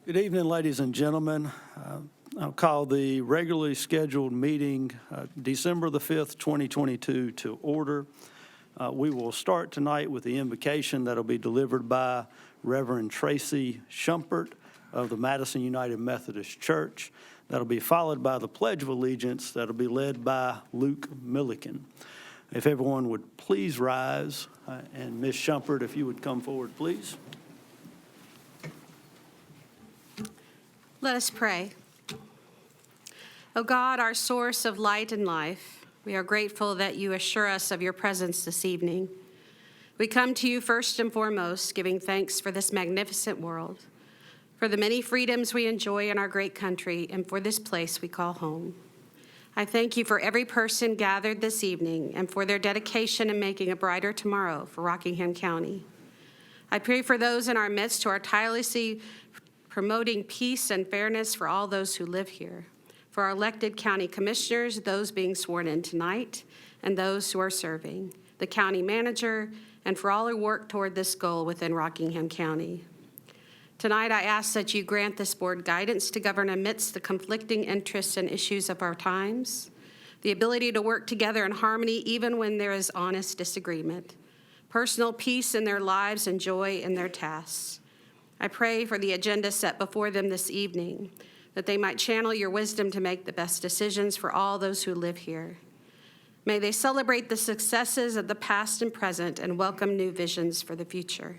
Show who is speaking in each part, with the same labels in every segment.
Speaker 1: Good evening, ladies and gentlemen. I'll call the regularly scheduled meeting, December the 5th, 2022, to order. We will start tonight with the invocation that'll be delivered by Reverend Tracy Shumpert of the Madison United Methodist Church. That'll be followed by the Pledge of Allegiance that'll be led by Luke Milliken. If everyone would please rise, and Ms. Shumpert, if you would come forward, please.
Speaker 2: Let us pray. O God, our source of light and life, we are grateful that you assure us of your presence this evening. We come to you first and foremost, giving thanks for this magnificent world, for the many freedoms we enjoy in our great country, and for this place we call home. I thank you for every person gathered this evening and for their dedication in making a brighter tomorrow for Rockingham County. I pray for those in our midst who are tirelessly promoting peace and fairness for all those who live here, for our elected county commissioners, those being sworn in tonight, and those who are serving, the county manager, and for all who work toward this goal within Rockingham County. Tonight, I ask that you grant this board guidance to govern amidst the conflicting interests and issues of our times, the ability to work together in harmony even when there is honest disagreement, personal peace in their lives and joy in their tasks. I pray for the agenda set before them this evening, that they might channel your wisdom to make the best decisions for all those who live here. May they celebrate the successes of the past and present and welcome new visions for the future.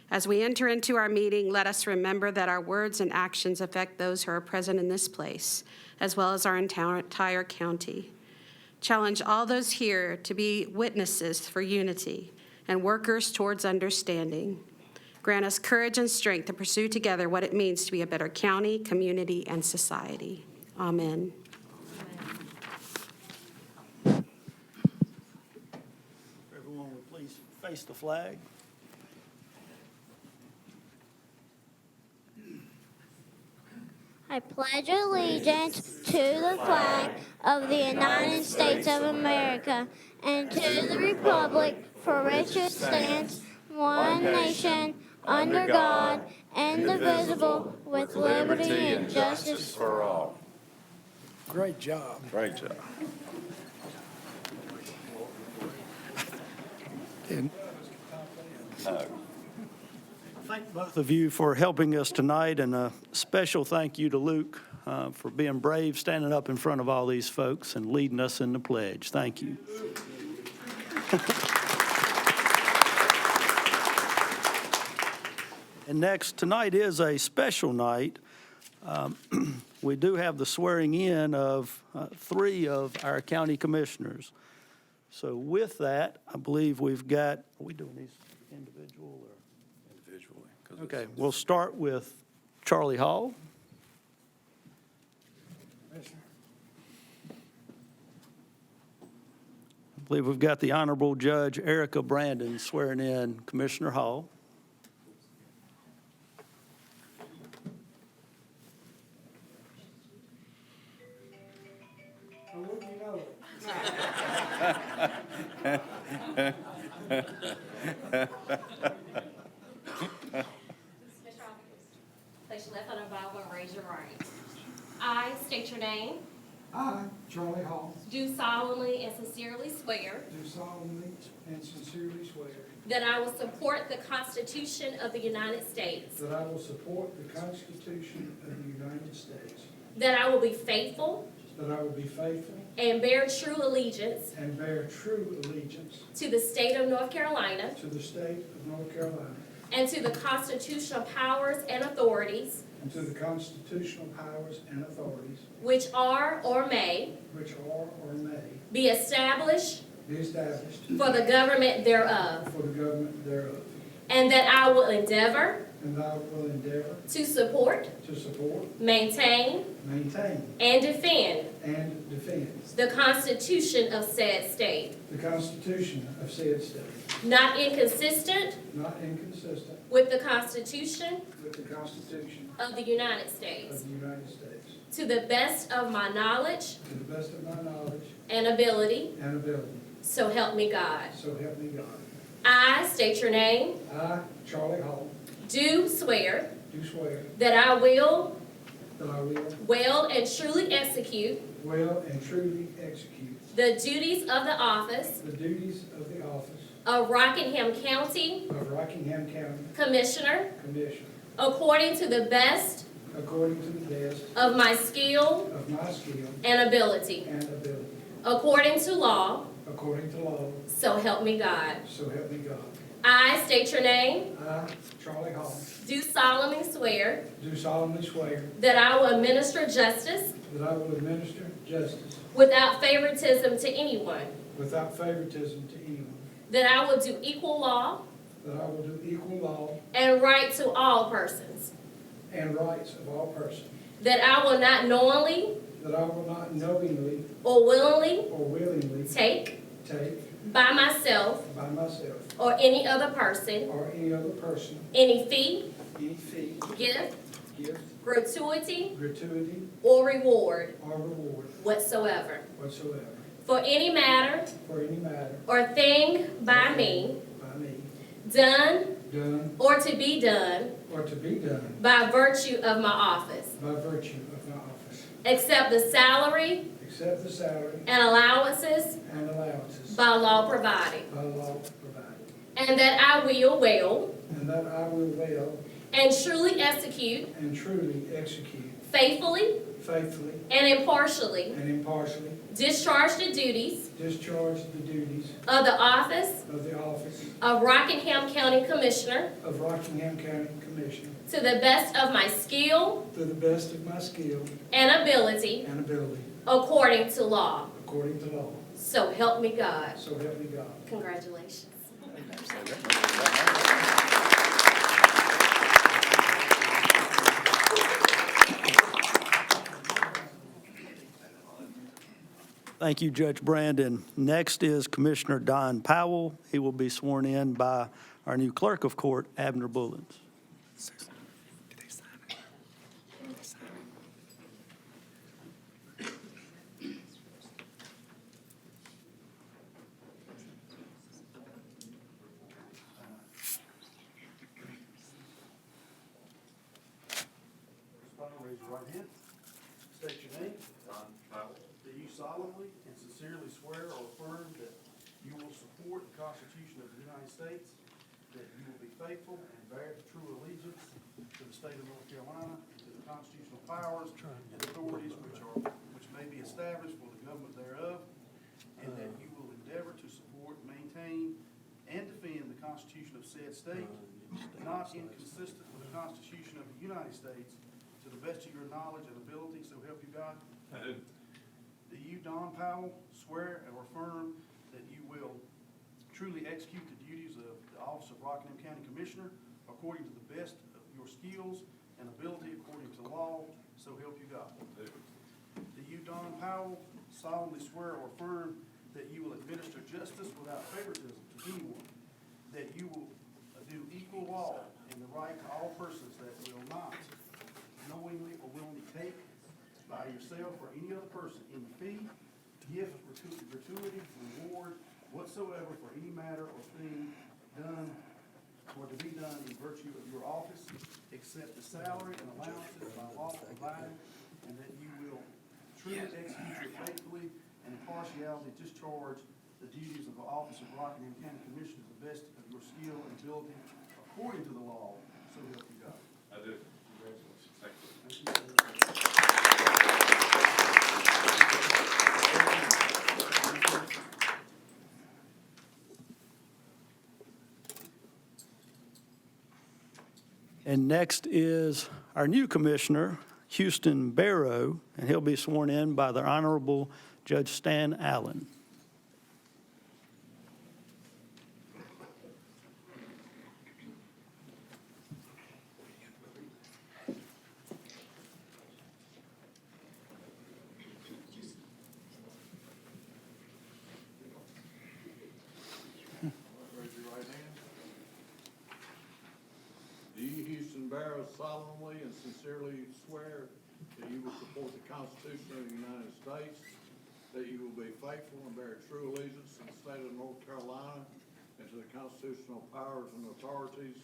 Speaker 2: As we enter into our meeting, let us remember that our words and actions affect those who are present in this place, as well as our entire county. Challenge all those here to be witnesses for unity and workers towards understanding. Grant us courage and strength to pursue together what it means to be a better county, community, and society. Amen.
Speaker 1: Everyone would please face the flag.
Speaker 3: I pledge allegiance to the flag of the United States of America and to the republic for which it stands, one nation, under God, indivisible, with liberty and justice
Speaker 4: for all.
Speaker 5: Great job.
Speaker 4: Great job.
Speaker 1: And thank both of you for helping us tonight, and a special thank you to Luke for being brave, standing up in front of all these folks and leading us in the pledge. Thank you. And next, tonight is a special night. We do have the swearing in of 3 of our county commissioners. So with that, I believe we've got, are we doing these individual or?
Speaker 4: Individually.
Speaker 1: Okay, we'll start with Charlie Hall. I believe we've got the Honorable Judge Erica Brandon swearing in Commissioner Hall.
Speaker 6: Place your left hand on the Bible and raise your right. I state your name,
Speaker 5: I, Charlie Hall,
Speaker 6: do solemnly and sincerely swear
Speaker 5: do solemnly and sincerely swear
Speaker 6: that I will support the Constitution of the United States,
Speaker 5: that I will support the Constitution of the United States,
Speaker 6: that I will be faithful
Speaker 5: that I will be faithful
Speaker 6: and bear true allegiance
Speaker 5: and bear true allegiance
Speaker 6: to the state of North Carolina
Speaker 5: to the state of North Carolina
Speaker 6: and to the constitutional powers and authorities
Speaker 5: and to the constitutional powers and authorities
Speaker 6: which are or may
Speaker 5: which are or may
Speaker 6: be established
Speaker 5: be established
Speaker 6: for the government thereof,
Speaker 5: for the government thereof,
Speaker 6: and that I will endeavor
Speaker 5: and I will endeavor
Speaker 6: to support,
Speaker 5: to support,
Speaker 6: maintain,
Speaker 5: maintain,
Speaker 6: and defend
Speaker 5: and defend
Speaker 6: the Constitution of said state,
Speaker 5: the Constitution of said state,
Speaker 6: not inconsistent
Speaker 5: not inconsistent
Speaker 6: with the Constitution
Speaker 5: with the Constitution
Speaker 6: of the United States,
Speaker 5: of the United States,
Speaker 6: to the best of my knowledge
Speaker 5: to the best of my knowledge
Speaker 6: and ability,
Speaker 5: and ability,
Speaker 6: so help me God.
Speaker 5: so help me God.
Speaker 6: I state your name,
Speaker 5: I, Charlie Hall,
Speaker 6: do swear
Speaker 5: do swear
Speaker 6: that I will
Speaker 5: that I will
Speaker 6: well and truly execute
Speaker 5: well and truly execute
Speaker 6: the duties of the office
Speaker 5: the duties of the office
Speaker 6: of Rockingham County
Speaker 5: of Rockingham County
Speaker 6: Commissioner
Speaker 5: Commissioner
Speaker 6: according to the best
Speaker 5: according to the best
Speaker 6: of my skill
Speaker 5: of my skill
Speaker 6: and ability,
Speaker 5: and ability,
Speaker 6: according to law,
Speaker 5: according to law,
Speaker 6: so help me God.
Speaker 5: so help me God.
Speaker 6: I state your name,
Speaker 5: I, Charlie Hall,
Speaker 6: do solemnly swear
Speaker 5: do solemnly swear
Speaker 6: that I will administer justice
Speaker 5: that I will administer justice
Speaker 6: without favoritism to anyone,
Speaker 5: without favoritism to anyone,
Speaker 6: that I will do equal law
Speaker 5: that I will do equal law
Speaker 6: and right to all persons,
Speaker 5: and rights of all persons,
Speaker 6: that I will not knowingly
Speaker 5: that I will not knowingly
Speaker 6: or willingly
Speaker 5: or willingly
Speaker 6: take
Speaker 5: take
Speaker 6: by myself
Speaker 5: by myself
Speaker 6: or any other person
Speaker 5: or any other person
Speaker 6: any fee,
Speaker 5: any fee,
Speaker 6: gift,
Speaker 5: gift,
Speaker 6: gratuity,
Speaker 5: gratuity,
Speaker 6: or reward
Speaker 5: or reward
Speaker 6: whatsoever
Speaker 5: whatsoever
Speaker 6: for any matter
Speaker 5: for any matter
Speaker 6: or thing by me
Speaker 5: by me
Speaker 6: done
Speaker 5: done
Speaker 6: or to be done
Speaker 5: or to be done
Speaker 6: by virtue of my office,
Speaker 5: by virtue of my office,
Speaker 6: except the salary
Speaker 5: except the salary
Speaker 6: and allowances
Speaker 5: and allowances
Speaker 6: by law provided,
Speaker 5: by law provided,
Speaker 6: and that I will well
Speaker 5: and that I will well
Speaker 6: and truly execute
Speaker 5: and truly execute
Speaker 6: faithfully
Speaker 5: faithfully
Speaker 6: and impartially
Speaker 5: and impartially
Speaker 6: discharge the duties
Speaker 5: discharge the duties
Speaker 6: of the office
Speaker 5: of the office
Speaker 6: of Rockingham County Commissioner
Speaker 5: of Rockingham County Commissioner
Speaker 6: to the best of my skill
Speaker 5: to the best of my skill
Speaker 6: and ability
Speaker 5: and ability,
Speaker 6: according to law.
Speaker 5: according to law.
Speaker 6: So help me God.
Speaker 5: So help me God.
Speaker 6: Congratulations.
Speaker 1: Thank you, Judge Brandon. Next is Commissioner Don Powell. He will be sworn in by our new clerk of court, Abner Bullins. Raise your right hand. State your name.
Speaker 4: Don Powell,
Speaker 1: Do you solemnly and sincerely swear or affirm that you will support the Constitution of the United States, that you will be faithful and bear true allegiance to the state of North Carolina, and to the constitutional powers and authorities which may be established for the government thereof, and that you will endeavor to support, maintain, and defend the Constitution of said state, not inconsistent with the Constitution of the United States, to the best of your knowledge and ability, so help you God?
Speaker 4: I do.
Speaker 1: Do you, Don Powell, swear or affirm that you will truly execute the duties of the office of Rockingham County Commissioner according to the best of your skills and ability according to law, so help you God?
Speaker 4: I do.
Speaker 1: Do you, Don Powell, solemnly swear or affirm that you will administer justice without favoritism to anyone, that you will do equal law and the right to all persons, that will not knowingly or willingly take by yourself or any other person any fee, gift, gratuity, reward whatsoever for any matter or thing done or to be done in virtue of your office, except the salary and allowances by law provided, and that you will truly execute faithfully and impartiality discharge the duties of the office of Rockingham County Commissioner to the best of your skill and ability according to the law, so help you God.
Speaker 4: I do. Congratulations. Thank you.
Speaker 1: Thank you. And next is our new commissioner, Houston Barrow, and he'll be sworn in by the Honorable Judge Stan Allen.
Speaker 7: Raise your right hand. Do you, Houston Barrow, solemnly and sincerely swear that you will support the Constitution of the United States, that you will be faithful and bear true allegiance to the state of North Carolina and to the constitutional powers and authorities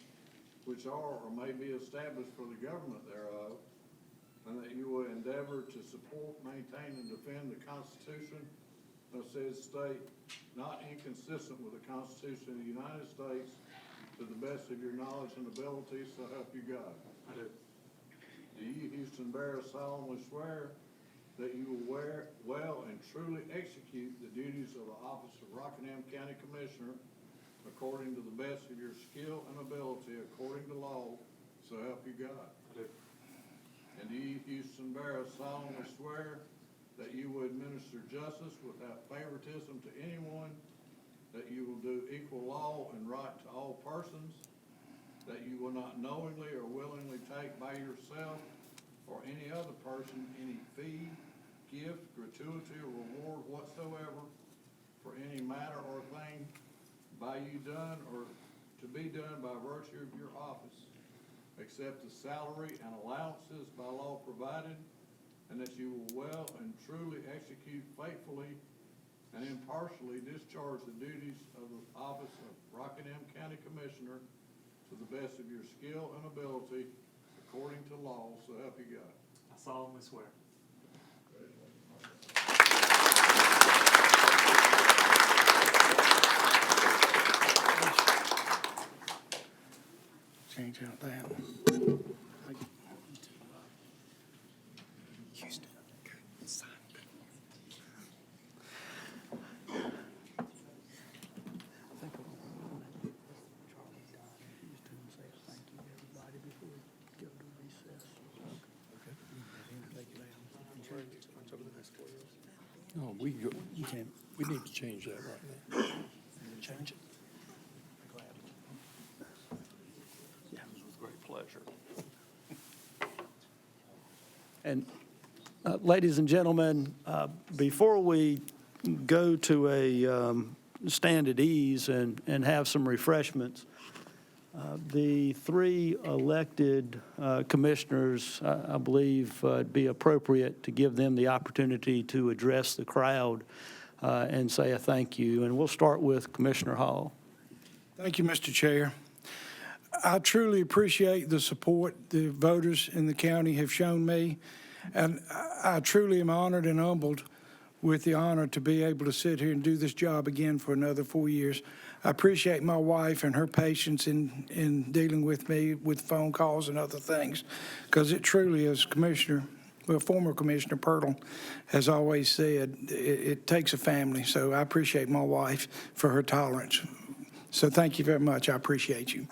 Speaker 7: which are or may be established for the government thereof, and that you will endeavor to support, maintain, and defend the Constitution of said state, not inconsistent with the Constitution of the United States, to the best of your knowledge and ability, so help you God.
Speaker 4: I do.
Speaker 7: Do you, Houston Barrow, solemnly swear that you will well and truly execute the duties of the office of Rockingham County Commissioner according to the best of your skill and ability, according to law, so help you God?
Speaker 4: I do.
Speaker 7: And do you, Houston Barrow, solemnly swear that you will administer justice without favoritism to anyone, that you will do equal law and right to all persons, that you will not knowingly or willingly take by yourself or any other person any fee, gift, gratuity, or reward whatsoever for any matter or thing by you done or to be done by virtue of your office, except the salary and allowances by law provided, and that you will well and truly execute faithfully and impartially discharge the duties of the office of Rockingham County Commissioner to the best of your skill and ability, according to law, so help you God.
Speaker 4: I solemnly swear.
Speaker 5: Change out that. Houston.
Speaker 8: No, we can't, we need to change that right now.
Speaker 1: Change it. Yeah, with great pleasure. And ladies and gentlemen, before we go to a stand at ease and have some refreshments, the three elected commissioners, I believe it'd be appropriate to give them the opportunity to address the crowd and say a thank you. And we'll start with Commissioner Hall.
Speaker 5: Thank you, Mr. Chair. I truly appreciate the support the voters in the county have shown me, and I truly am honored and humbled with the honor to be able to sit here and do this job again for another 4 years. I appreciate my wife and her patience in dealing with me with phone calls and other things, because it truly is, former Commissioner Pirtle has always said, it takes a family. So I appreciate my wife for her tolerance. So thank you very much. I appreciate you.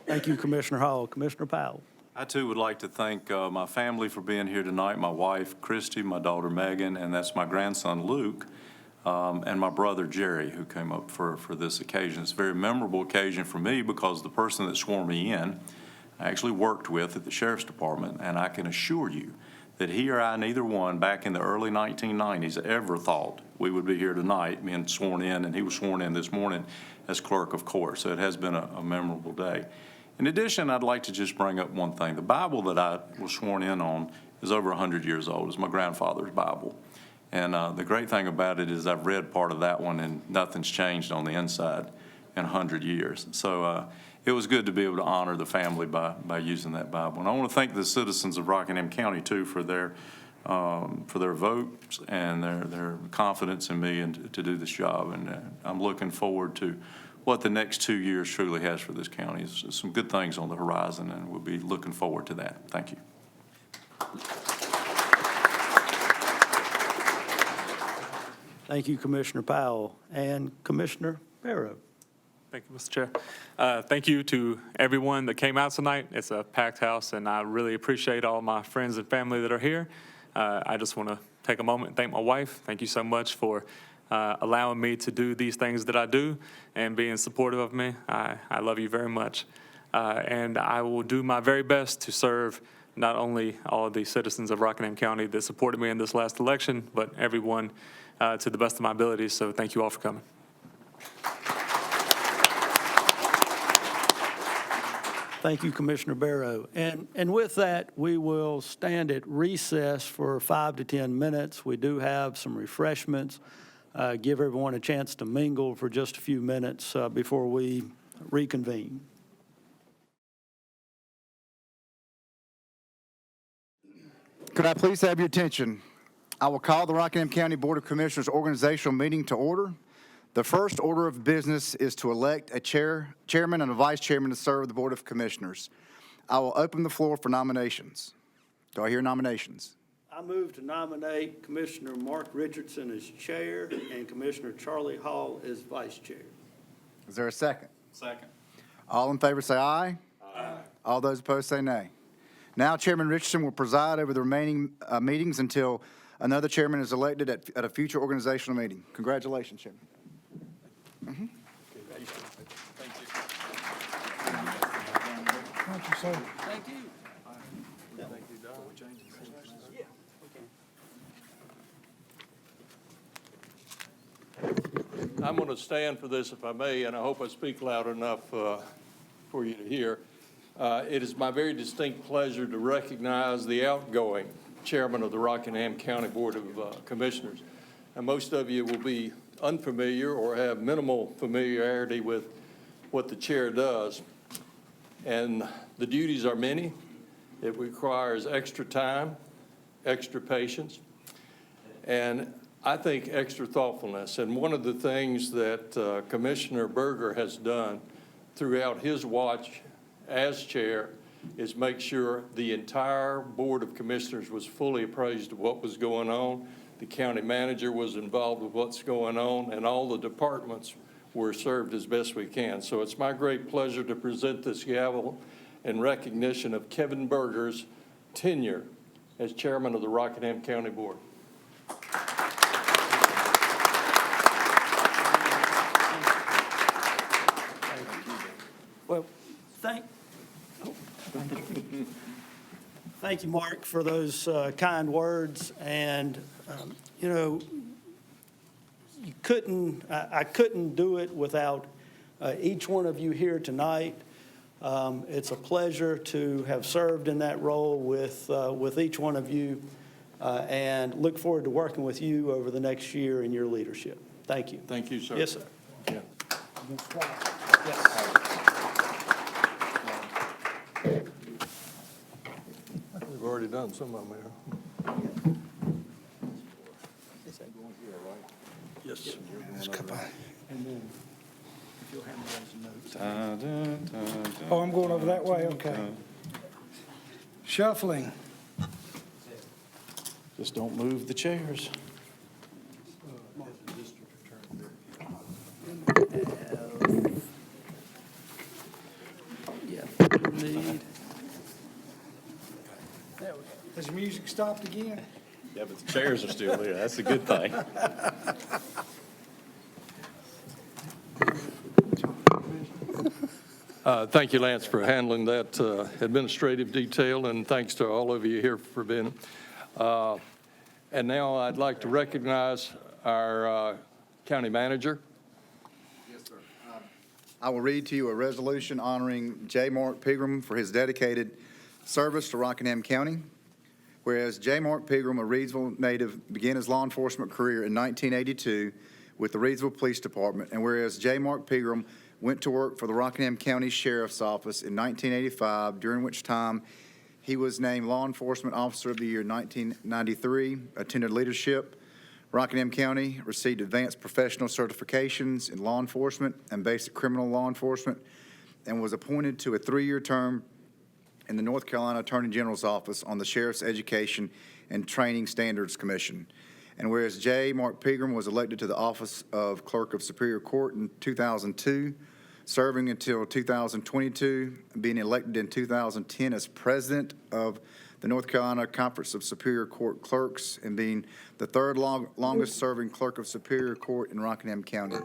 Speaker 1: Thank you, Commissioner Hall. Commissioner Powell.
Speaker 9: I too would like to thank my family for being here tonight, my wife, Christy, my daughter, Megan, and that's my grandson, Luke, and my brother, Jerry, who came up for this occasion. It's a very memorable occasion for me because the person that swore me in, I actually worked with at the Sheriff's Department, and I can assure you that he or I, neither one, back in the early 1990s, ever thought we would be here tonight being sworn in, and he was sworn in this morning as clerk of court. So it has been a memorable day. In addition, I'd like to just bring up one thing. The Bible that I was sworn in on is over 100 years old. It's my grandfather's Bible. And the great thing about it is I've read part of that one, and nothing's changed on the inside in 100 years. So it was good to be able to honor the family by using that Bible. And I want to thank the citizens of Rockingham County, too, for their votes and their confidence in me and to do this job. And I'm looking forward to what the next 2 years truly has for this county. There's some good things on the horizon, and we'll be looking forward to that. Thank you.
Speaker 1: Thank you, Commissioner Powell. And Commissioner Barrow.
Speaker 4: Thank you, Mr. Chair. Thank you to everyone that came out tonight. It's a packed house, and I really appreciate all my friends and family that are here. I just want to take a moment and thank my wife. Thank you so much for allowing me to do these things that I do and being supportive of me. I love you very much. And I will do my very best to serve not only all of the citizens of Rockingham County that supported me in this last election, but everyone to the best of my abilities. So thank you all for coming.
Speaker 1: Thank you, Commissioner Barrow. And with that, we will stand at recess for 5 to 10 minutes. We do have some refreshments give everyone a chance to mingle for just a few minutes before we reconvene.
Speaker 10: Could I please have your attention? I will call the Rockingham County Board of Commissioners organizational meeting to order. The first order of business is to elect a chairman and a vice chairman to serve the Board of Commissioners. I will open the floor for nominations. Do I hear nominations?
Speaker 1: I move to nominate Commissioner Mark Richardson as chair and Commissioner Charlie Hall as vice chair.
Speaker 10: Is there a second?
Speaker 9: Second.
Speaker 10: All in favor say aye. Aye. All those opposed say nay. Now Chairman Richardson will preside over the remaining meetings until another chairman is elected at a future organizational meeting. Congratulations, Chairman.
Speaker 5: Thank you, sir.
Speaker 1: Thank you.
Speaker 7: I'm going to stand for this if I may, and I hope I speak loud enough for you to hear. It is my very distinct pleasure to recognize the outgoing chairman of the Rockingham County Board of Commissioners. And most of you will be unfamiliar or have minimal familiarity with what the chair does. And the duties are many. It requires extra time, extra patience, and I think extra thoughtfulness. And one of the things that Commissioner Berger has done throughout his watch as chair is make sure the entire Board of Commissioners was fully appraised of what was going on. The county manager was involved with what's going on, and all the departments were served as best we can. So it's my great pleasure to present this gavel in recognition of Kevin Berger's tenure as chairman of the Rockingham County Board.
Speaker 1: Well, thank you, Mark, for those kind words. And, you know, I couldn't do it without each one of you here tonight. It's a pleasure to have served in that role with each one of you, and look forward to working with you over the next year in your leadership. Thank you.
Speaker 7: Thank you, sir.
Speaker 1: Yes, sir.
Speaker 7: Yeah.
Speaker 1: Yes.
Speaker 7: We've already done some of them here.
Speaker 1: Yes.
Speaker 5: And then, if you'll hand me those notes. Oh, I'm going over that way, okay. Shuffling.
Speaker 10: Just don't move the chairs.
Speaker 1: Yeah. Need. There we go.
Speaker 5: Has the music stopped again?
Speaker 9: Yeah, but the chairs are still there. That's a good thing.
Speaker 7: Thank you, Lance, for handling that administrative detail, and thanks to all of you here for being. And now I'd like to recognize our county manager.
Speaker 10: Yes, sir. I will read to you a resolution honoring J. Mark Pegram for his dedicated service to Rockingham County. Whereas J. Mark Pegram, a Reidsville native, began his law enforcement career in 1982 with the Reidsville Police Department, and whereas J. Mark Pegram went to work for the Rockingham County Sheriff's Office in 1985, during which time he was named Law Enforcement Officer of the Year in 1993, attended leadership. Rockingham County received advanced professional certifications in law enforcement and basic criminal law enforcement, and was appointed to a 3-year term in the North Carolina Attorney General's Office on the Sheriff's Education and Training Standards Commission. And whereas J. Mark Pegram was elected to the office of Clerk of Superior Court in 2002, serving until 2022, being elected in 2010 as president of the North Carolina Conference of Superior Court Clerks, and being the third longest-serving Clerk of Superior Court in Rockingham County.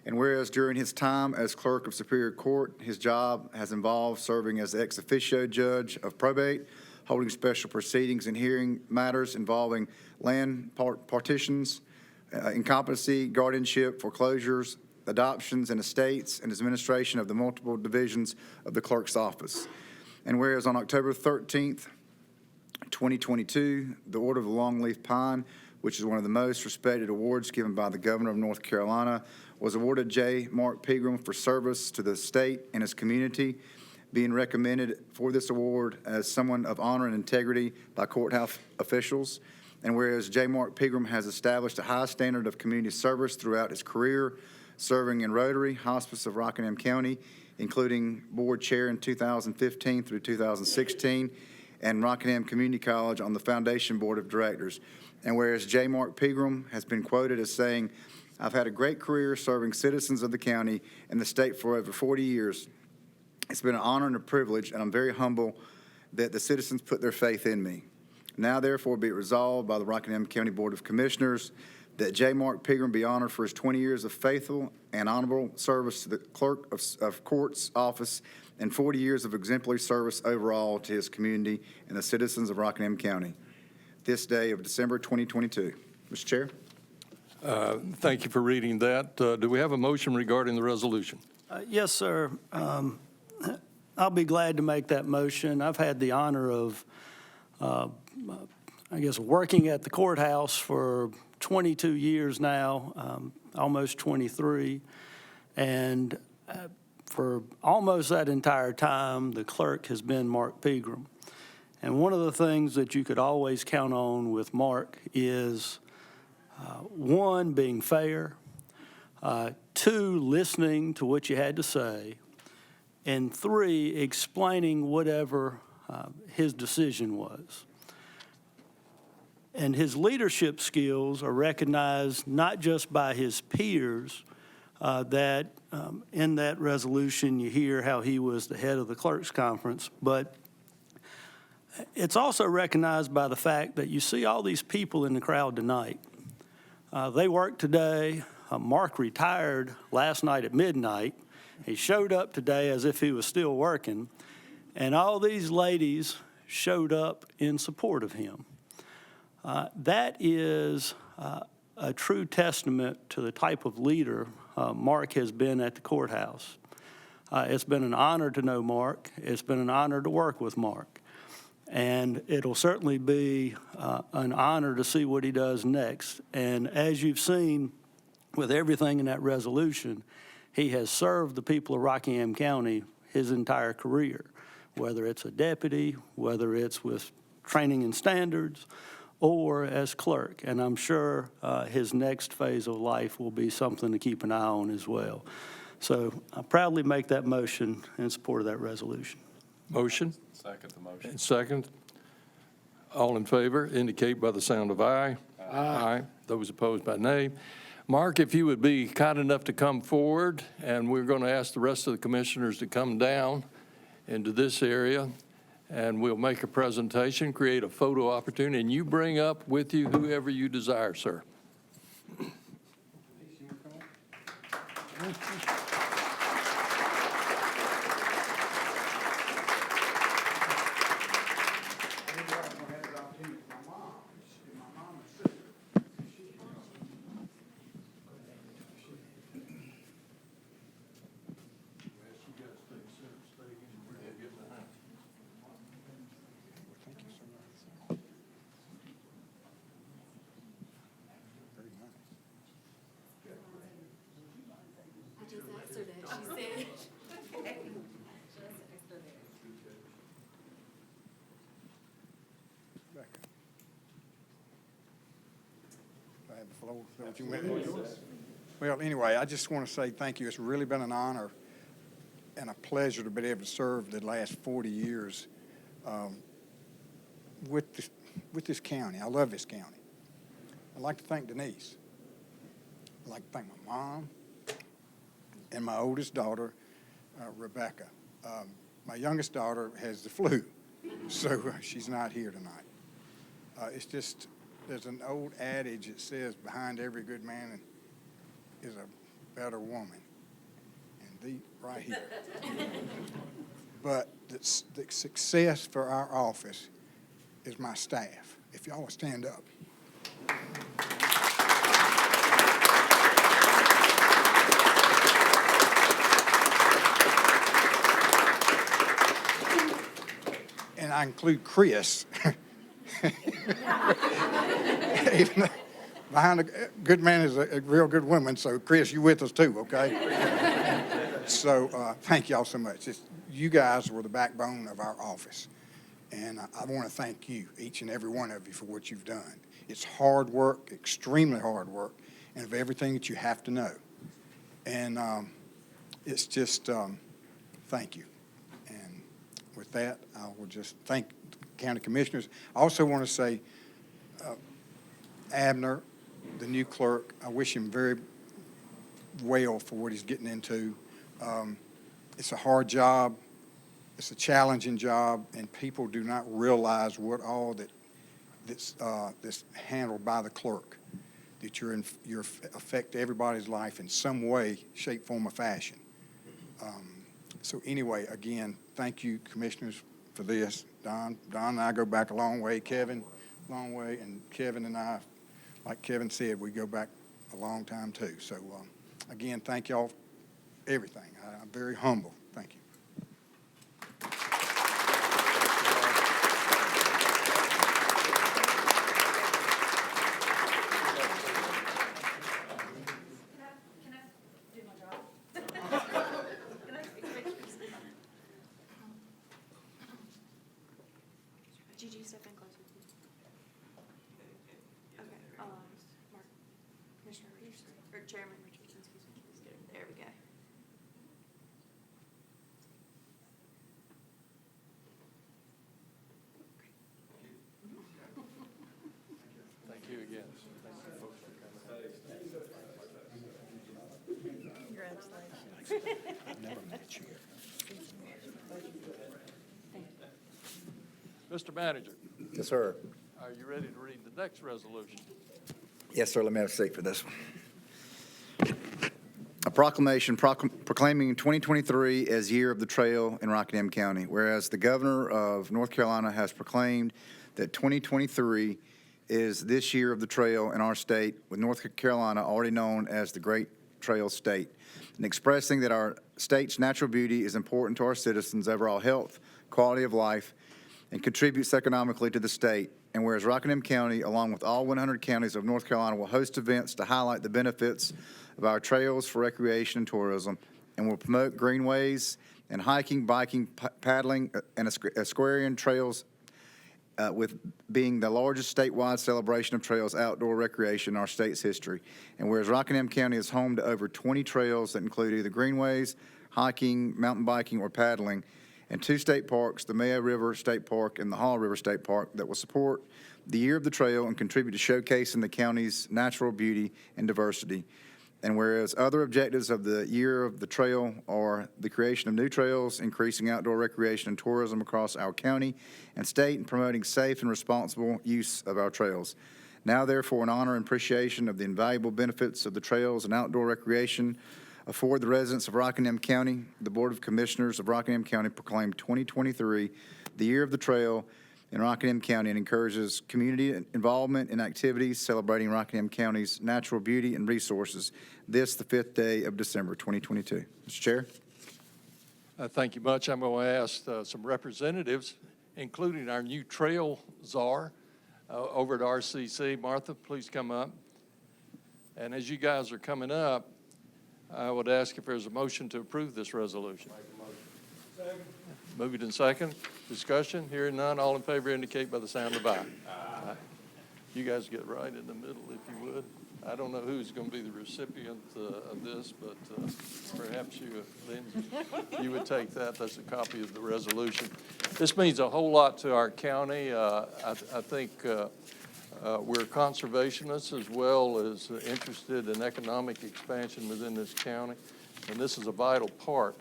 Speaker 10: And whereas during his time as Clerk of Superior Court, his job has involved serving as the ex officio judge of probate, holding special proceedings and hearing matters involving land partitions, incompetency, guardianship, foreclosures, adoptions, and estates, and administration of the multiple divisions of the clerk's office. And whereas on October 13th, 2022, the Order of the Longleaf Pine which is one of the most respected awards given by the Governor of North Carolina, was awarded J. Mark Pegram for service to the state and his community, being recommended for this award as someone of honor and integrity by courthouse officials. And whereas J. Mark Pegram has established a high standard of community service throughout his career, serving in Rotary, Hospice of Rockingham County, including board chair in 2015 through 2016, and Rockingham Community College on the Foundation Board of Directors. And whereas J. Mark Pegram has been quoted as saying, "I've had a great career serving citizens of the county and the state for over 40 years. It's been an honor and a privilege, and I'm very humble that the citizens put their faith in me. Now, therefore, be it resolved by the Rockingham County Board of Commissioners that J. Mark Pegram be honored for his 20 years of faithful and honorable service to the Clerk of Court's office and 40 years of exemplary service overall to his community and the citizens of Rockingham County. This day of December 2022. Mr. Chair?
Speaker 8: Thank you for reading that. Do we have a motion regarding the resolution?
Speaker 1: Yes, sir. I'll be glad to make that motion. I've had the honor of, working at the courthouse for 22 years now, almost 23. And for almost that entire time, the clerk has been Mark Pegram. And one of the things that you could always count on with Mark is, one, being fair, two, listening to what you had to say, and three, explaining whatever his decision was. And his leadership skills are recognized not just by his peers, that in that resolution you hear how he was the head of the clerks conference, but it's also recognized by the fact that you see all these people in the crowd tonight. They work today. Mark retired last night at midnight. He showed up today as if he was still working, and all these ladies showed up in support of him. That is a true testament to the type of leader Mark has been at the courthouse. It's been an honor to know Mark. It's been an honor to work with Mark. And it'll certainly be an honor to see what he does next. And as you've seen with everything in that resolution, he has served the people of Rockingham County his entire career, whether it's a deputy, whether it's with training and standards, or as clerk. And I'm sure his next phase of life will be something to keep an eye on as well. So I proudly make that motion in support of that resolution.
Speaker 8: Motion?
Speaker 9: Second the motion.
Speaker 8: And second. All in favor indicate by the sound of aye. Aye. Those opposed by nay. Mark, if you would be kind enough to come forward, and we're going to ask the rest of the commissioners to come down into this area, and we'll make a presentation, create a photo opportunity, and you bring up with you whoever you desire, sir.
Speaker 11: Well, anyway, I just want to say thank you. It's really been an honor and a pleasure to be able to serve the last 40 years with this county. I love this county. I'd like to thank Denise. I'd like to thank my mom and my oldest daughter, Rebecca. My youngest daughter has the flu, so she's not here tonight. It's just, there's an old adage that says behind every good man is a better woman, and the right here. But the success for our office is my staff. If y'all will stand up. And I include Chris. behind a good man is a real good woman, so Chris, you with us too, okay? So, thank y'all so much. You guys were the backbone of our office, and I want to thank you, each and every one of you, for what you've done. It's hard work, extremely hard work, and of everything that you have to know. And it's just, thank you. And with that, I will just thank the county commissioners. I also want to say, Abner, the new clerk, I wish him very well for what he's getting into. It's a hard job. It's a challenging job, and people do not realize what all that's handled by the clerk, that you're affect everybody's life in some way, shape, form, or fashion. So anyway, again, thank you, commissioners, for this. Don and I go back a long way. Kevin, long way, and Kevin and I, like Kevin said, we go back a long time too. So again, thank y'all, everything. I'm very humble. Thank you.
Speaker 6: Gigi, step in closer. Okay, Mark, Commissioner Richardson, or Chairman Richardson, excuse me. Let's get it. There we go.
Speaker 8: Thank you again. Mr. Manager,
Speaker 10: Yes, sir.
Speaker 8: are you ready to read the next resolution?
Speaker 10: Yes, sir. Let me have a seat for this one. A proclamation proclaiming 2023 as Year of the Trail in Rockingham County, whereas the governor of North Carolina has proclaimed that 2023 is this year of the trail in our state, with North Carolina already known as the Great Trail State, and expressing that our state's natural beauty is important to our citizens' overall health, quality of life, and contributes economically to the state. And whereas Rockingham County, along with all 100 counties of North Carolina, will host events to highlight the benefits of our trails for recreation and tourism, and will promote greenways and hiking, biking, paddling, and equestrian trails, with being the largest statewide celebration of trails outdoor recreation in our state's history. And whereas Rockingham County is home to over 20 trails that include either greenways, hiking, mountain biking, or paddling, and 2 state parks, the Mayo River State Park and the Haw River State Park, that will support the Year of the Trail and contribute to showcasing the county's natural beauty and diversity. And whereas other objectives of the Year of the Trail are the creation of new trails, increasing outdoor recreation and tourism across our county and state, and promoting safe and responsible use of our trails. Now, therefore, in honor and appreciation of the invaluable benefits of the trails and outdoor recreation afford the residents of Rockingham County, the Board of Commissioners of Rockingham County proclaimed 2023 the Year of the Trail in Rockingham County, and encourages community involvement in activities celebrating Rockingham County's natural beauty and resources, this the 5th day of December 2022. Mr. Chair.
Speaker 8: Thank you much. I'm going to ask some representatives, including our new trail czar over at RCC. Martha, please come up. And as you guys are coming up, I would ask if there's a motion to approve this resolution. Second. Move it in second. Discussion. Hearing none. All in favor indicate by the sound of aye. Aye. You guys get right in the middle if you would. I don't know who's going to be the recipient of this, but perhaps you, Lindsay, you would take that. That's a copy of the resolution. This means a whole lot to our county. I think we're conservationists as well as interested in economic expansion within this county, and this is a vital part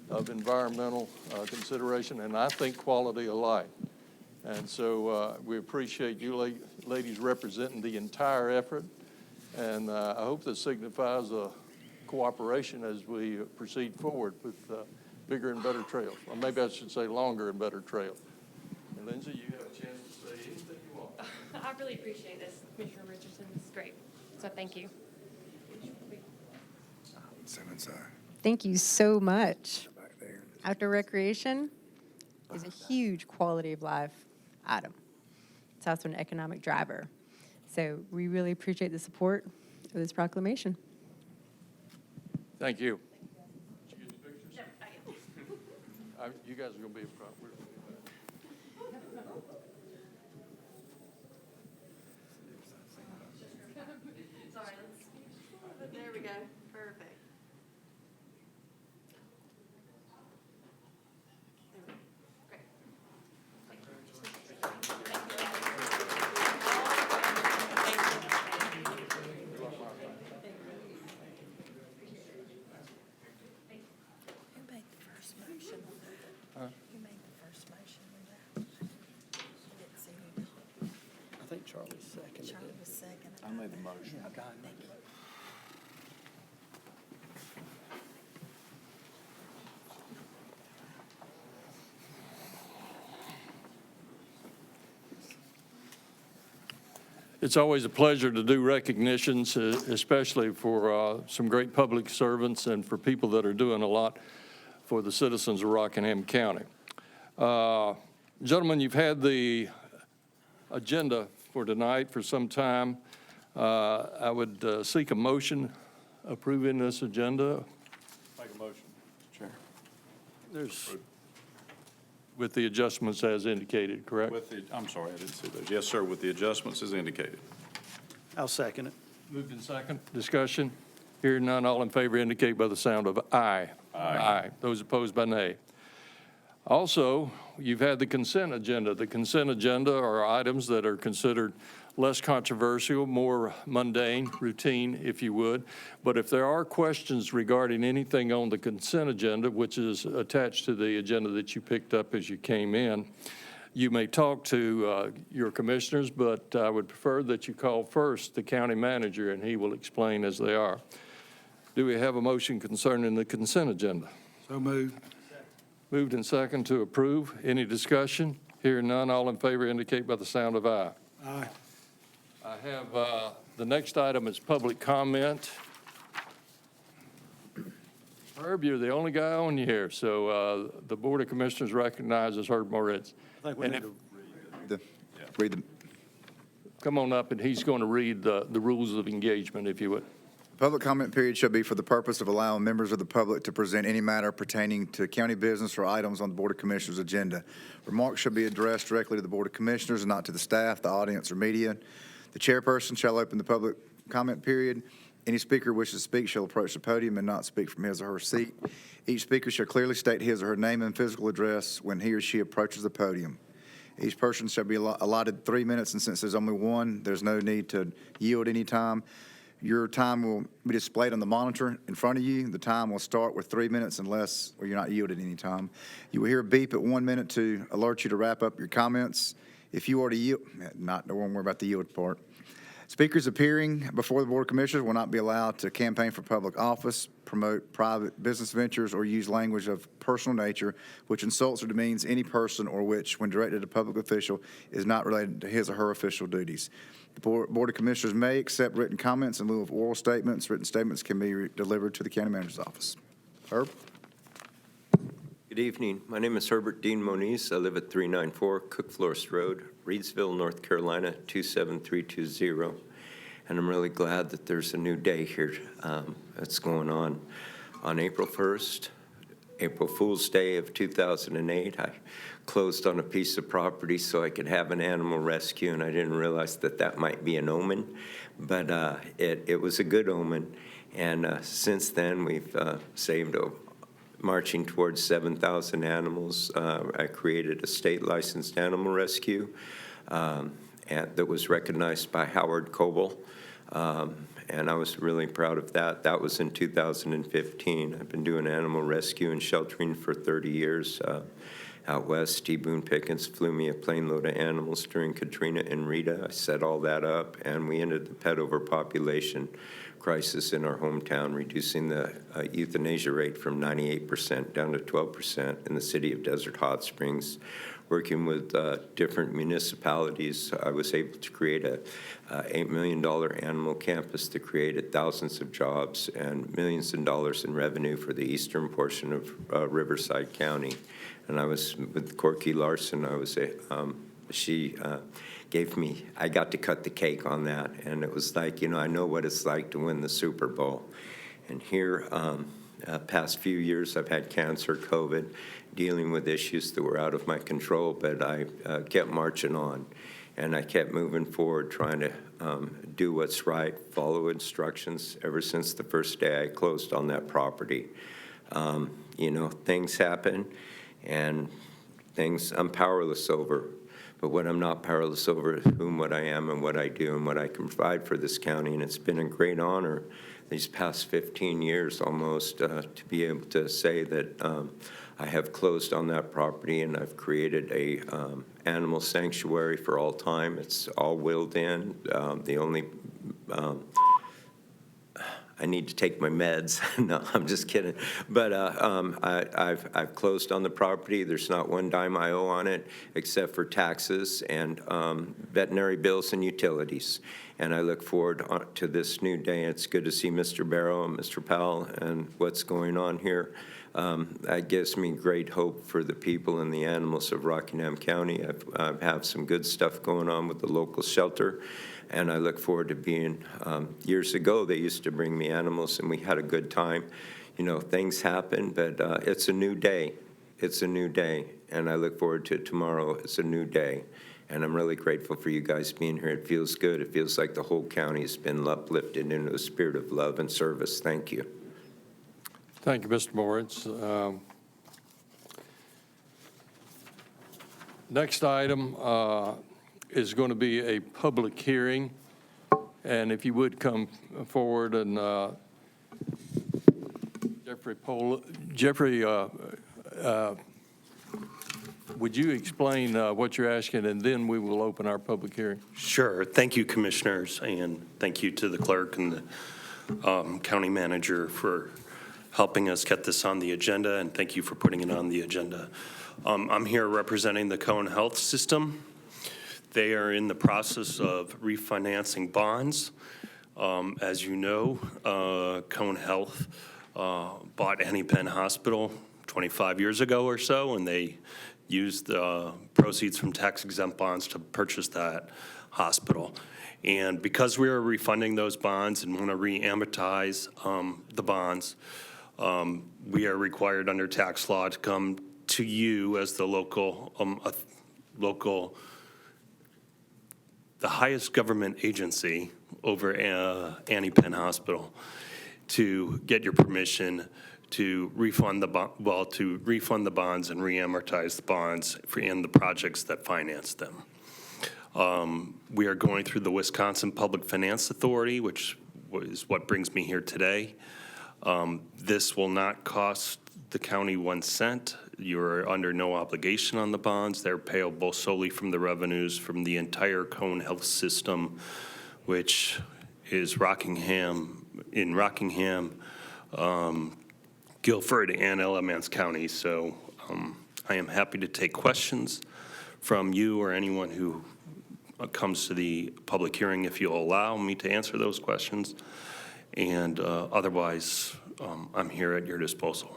Speaker 8: of environmental consideration, and I think quality of life. And so we appreciate you ladies representing the entire effort, and I hope this signifies a cooperation as we proceed forward with bigger and better trails, or maybe I should say longer and better trails. And Lindsay, you have a chance to say anything you want.
Speaker 6: I really appreciate this, Commissioner Richardson. This is great. So thank you.
Speaker 12: Thank you so much. Outdoor recreation is a huge quality of life item. It's also an economic driver. So we really appreciate the support of this proclamation.
Speaker 8: Thank you. Did you get the pictures? You guys are going to be in front.
Speaker 2: There we go. Perfect.
Speaker 6: Who made the first motion on that? Who made the first motion on that? I didn't see who.
Speaker 1: I think Charlie seconded
Speaker 6: Charlie
Speaker 1: it.
Speaker 6: was second.
Speaker 10: I made the motion.
Speaker 6: Thank you.
Speaker 8: It's always a pleasure to do recognitions, especially for some great public servants and for people that are doing a lot for the citizens of Rockingham County. Gentlemen, you've had the agenda for tonight for some time. I would seek a motion approving this agenda.
Speaker 9: Make a motion, Chair.
Speaker 1: There's,
Speaker 8: With the adjustments as indicated, correct?
Speaker 9: I'm sorry, I didn't see those. Yes, sir, with the adjustments as indicated.
Speaker 1: I'll second it.
Speaker 8: Moved in second. Discussion. Hearing none, all in favor indicate by the sound of aye. Aye. Those opposed by nay. Also, you've had the consent agenda. The consent agenda are items that are considered less controversial, more mundane, routine, if you would. But if there are questions regarding anything on the consent agenda, which is attached to the agenda that you picked up as you came in, you may talk to your commissioners, but I would prefer that you call first the county manager, and he will explain as they are. Do we have a motion concerning the consent agenda?
Speaker 5: So moved.
Speaker 8: Moved and second to approve. Any discussion? Hearing none, all in favor indicate by the sound of aye.
Speaker 5: Aye.
Speaker 8: I have, the next item is public comment. Herb, you're the only guy on here, so the Board of Commissioners recognizes Herb Moritz.
Speaker 1: I think we
Speaker 8: And
Speaker 1: need to
Speaker 10: Read the
Speaker 8: Come on up, and he's going to read the rules of engagement, if you would.
Speaker 10: Public comment period shall be for the purpose of allowing members of the public to present any matter pertaining to county business or items on the Board of Commissioners' agenda. Remarks shall be addressed directly to the Board of Commissioners and not to the staff, the audience, or media. The chairperson shall open the public comment period. Any speaker who wishes to speak shall approach the podium and not speak from his or her seat. Each speaker shall clearly state his or her name and physical address when he or she approaches the podium. Each person shall be allotted 3 minutes, and since there's only one, there's no need to yield any time. Your time will be displayed on the monitor in front of you. The time will start with 3 minutes unless you're not yielded any time. You will hear a beep at 1 minute to alert you to wrap up your comments. If you are to yield, don't worry about the yield part. Speakers appearing before the Board of Commissioners will not be allowed to campaign for public office, promote private business ventures, or use language of personal nature which insults or demeans any person or which, when directed to a public official, is not related to his or her official duties. The Board of Commissioners may accept written comments in lieu of oral statements. Written statements can be delivered to the county manager's office. Herb?
Speaker 13: Good evening. My name is Herbert Dean Moniz. I live at 394 Cook Forest Road, Reedsville, North Carolina, 27320. And I'm really glad that there's a new day here that's going on. On April 1st, April Fool's Day of 2008, I closed on a piece of property so I could have an animal rescue, and I didn't realize that that might be an omen, but it was a good omen. And since then, we've saved marching towards 7,000 animals. I created a state licensed animal rescue that was recognized by Howard Coble. And I was really proud of that. That was in 2015. I've been doing animal rescue and sheltering for 30 years. Out west, T. Boone Pickens flew me a plane load of animals during Katrina and Rita. I set all that up, and we ended the pet overpopulation crisis in our hometown, reducing the euthanasia rate from 98% down to 12% in the city of Desert Hot Springs. Working with different municipalities, I was able to create a $8 million animal campus that created thousands of jobs and millions of dollars in revenue for the eastern portion of Riverside County. And I was with Corky Larson. She I got to cut the cake on that. And it was like, I know what it's like to win the Super Bowl. And here, past few years, I've had cancer, COVID, dealing with issues that were out of my control, but I kept marching on. And I kept moving forward, trying to do what's right, follow instructions ever since the first day I closed on that property. Things happen, and things I'm powerless over. But what I'm not powerless over is what I am and what I do and what I can provide for this county. And it's been a great honor these past 15 years almost to be able to say that I have closed on that property, and I've created a animal sanctuary for all time. It's all willed in. The only I need to take my meds. No, I'm just kidding. But I've closed on the property. There's not one dime I owe on it except for taxes and veterinary bills and utilities. And I look forward to this new day. It's good to see Mr. Barrow and Mr. Powell and what's going on here. That gives me great hope for the people and the animals of Rockingham County. I have some good stuff going on with the local shelter. And I look forward to being, years ago, they used to bring me animals, and we had a good time. Things happen, but it's a new day. It's a new day, and I look forward to tomorrow. It's a new day, and I'm really grateful for you guys being here. It feels good. It feels like the whole county has been uplifted into a spirit of love and service. Thank you.
Speaker 8: Thank you, Mr. Moritz. Next item is going to be a public hearing, and if you would come forward and Jeffrey, would you explain what you're asking, and then we will open our public hearing?
Speaker 14: Sure. Thank you, commissioners, and thank you to the clerk and the county manager for helping us get this on the agenda, and thank you for putting it on the agenda. I'm here representing the Cone Health System. They are in the process of refinancing bonds. As you know, Cone Health bought Annie Penn Hospital 25 years ago or so, and they used the proceeds from tax-exempt bonds to purchase that hospital. And because we are refunding those bonds and want to re-amortize the bonds, we are required under tax law to come to you as the local, the highest government agency over Annie Penn Hospital to get your permission to refund the refund the bonds and re-amortize the bonds and the projects that finance them. We are going through the Wisconsin Public Finance Authority, which is what brings me here today. This will not cost the county 1 cent. You're under no obligation on the bonds. They're payable solely from the revenues from the entire Cone Health System, which is Rockingham, Guilford, and Alamance County. So I am happy to take questions from you or anyone who comes to the public hearing if you'll allow me to answer those questions. And otherwise, I'm here at your disposal.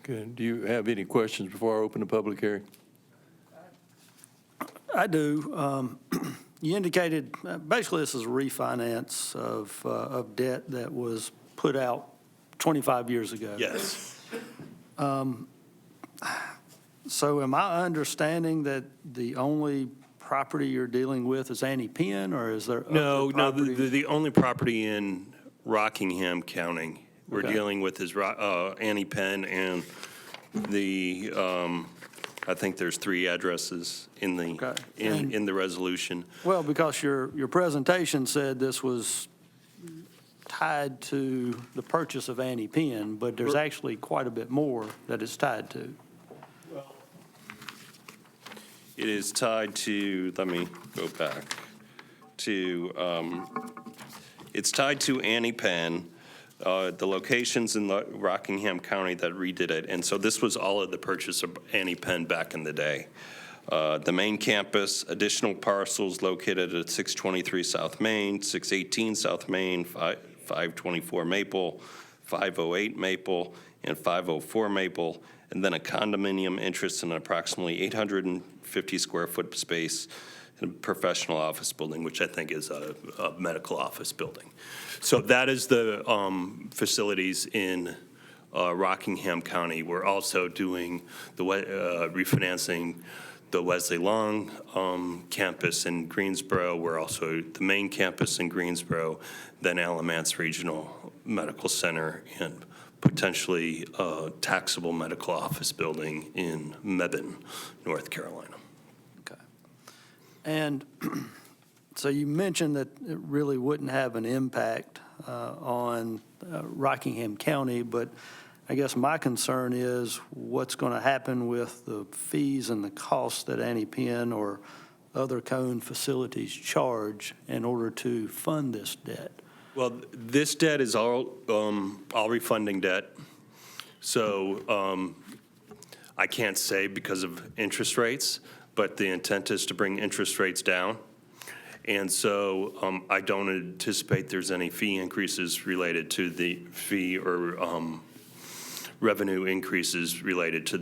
Speaker 8: Good. Do you have any questions before I open the public hearing?
Speaker 1: I do. You indicated, basically this is a refinance of debt that was put out 25 years ago.
Speaker 14: Yes.
Speaker 1: So am I understanding that the only property you're dealing with is Annie Penn, or is there
Speaker 14: No,
Speaker 1: other
Speaker 14: no,
Speaker 1: properties?
Speaker 14: the only property in Rockingham County we're
Speaker 1: Okay.
Speaker 14: dealing with is Annie Penn, and the, I think there's 3 addresses in the,
Speaker 1: Okay.
Speaker 14: in the resolution.
Speaker 1: Well, because your presentation said this was tied to the purchase of Annie Penn, but there's actually quite a bit more that it's tied to.
Speaker 14: It is tied to, let me go back to, it's tied to Annie Penn, the locations in Rockingham County that redid it. And so this was all of the purchase of Annie Penn back in the day. The main campus, additional parcels located at 623 South Main, 618 South Main, 524 Maple, 508 Maple, and 504 Maple, and then a condominium interest in approximately 850 square foot space and a professional office building, which I think is a medical office building. So that is the facilities in Rockingham County. We're also doing the refinancing the Wesley Long campus in Greensboro. We're also the main campus in Greensboro, then Alamance Regional Medical Center, and potentially a taxable medical office building in Mebane, North Carolina.
Speaker 1: Okay. And so you mentioned that it really wouldn't have an impact on Rockingham County, but I guess my concern is what's going to happen with the fees and the costs that Annie Penn or other Cone facilities charge in order to fund this debt.
Speaker 14: Well, this debt is all refunding debt. So I can't say because of interest rates, but the intent is to bring interest rates down. And so I don't anticipate there's any fee increases related to the fee or revenue increases related to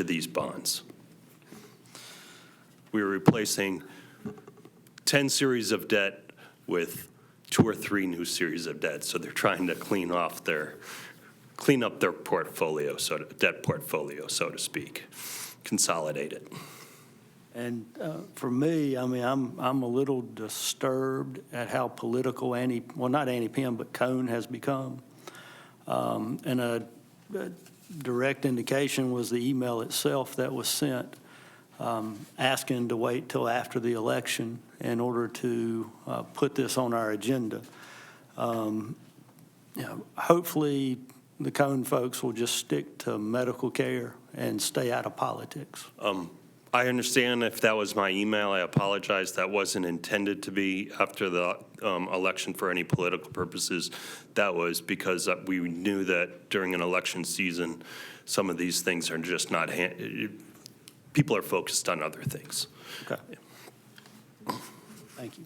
Speaker 14: these bonds. We're replacing 10 series of debt with 2 or 3 new series of debt. So they're trying to clean up their portfolio, debt portfolio, so to speak, consolidate it.
Speaker 1: And for me, I mean, I'm a little disturbed at how political not Annie Penn, but Cone has become. And a direct indication was the email itself that was sent asking to wait till after the election in order to put this on our agenda. Hopefully the Cone folks will just stick to medical care and stay out of politics.
Speaker 14: I understand if that was my email, I apologize. That wasn't intended to be after the election for any political purposes. That was because we knew that during an election season, some of these things are just not, people are focused on other things.
Speaker 1: Okay. Thank you.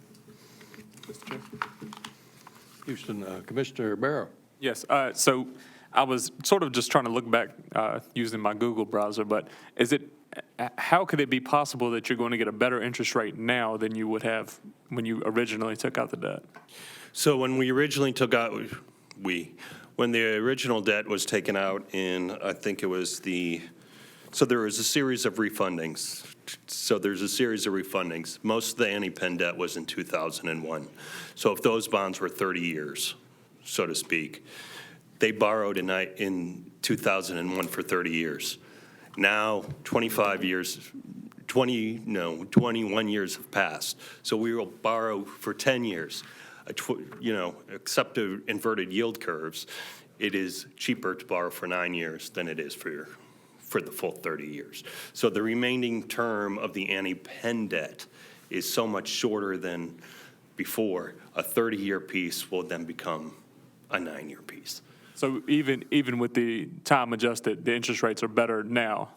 Speaker 8: Houston, Commissioner Barrow.
Speaker 4: Yes, so I was sort of just trying to look back using my Google browser, but how could it be possible that you're going to get a better interest rate now than you would have when you originally took out the debt?
Speaker 14: So when we originally took out, when the original debt was taken out in, I think it was so there was a series of refundings. So there's a series of refundings. Most of the Annie Penn debt was in 2001. So if those bonds were 30 years, so to speak, they borrowed in 2001 for 30 years. Now, 21 years have passed. So we will borrow for 10 years. Except the inverted yield curves, it is cheaper to borrow for 9 years than it is for the full 30 years. So the remaining term of the Annie Penn debt is so much shorter than before. A 30-year piece will then become a 9-year piece.
Speaker 4: So even with the time adjusted, the interest rates are better now?